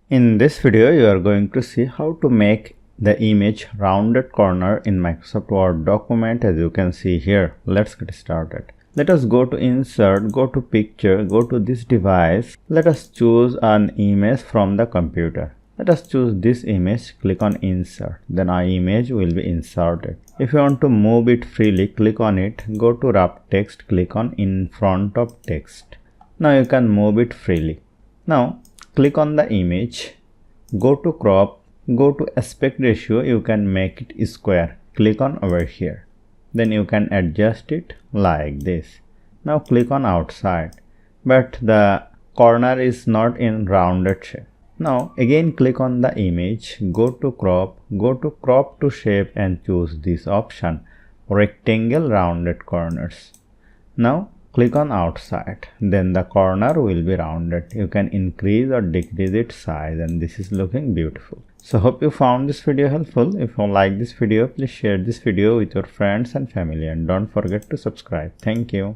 In this video, you are going to see how to make the image rounded corner in Microsoft Word document, as you can see here. Let's get started. Let us go to Insert, go to Picture, go to this device. Let us choose an image from the computer. Let us choose this image, click on Insert. Then our image will be inserted. If you want to move it freely, click on it, go to Wrap Text, click on In Front of Text. Now you can move it freely. Now click on the image, go to crop, go to aspect ratio, you can make it square, click on over here. Then you can adjust it like this. Now click on outside, but the corner is not in rounded shape. Now again click on the image, go to crop to shape and choose this option, rectangle rounded corners. Now click on outside, then the corner will be rounded. You can increase or decrease its size, and this is looking beautiful. So hope you found this video helpful. If you like this video, please share this video with your friends and family, and don't forget to subscribe. Thank you.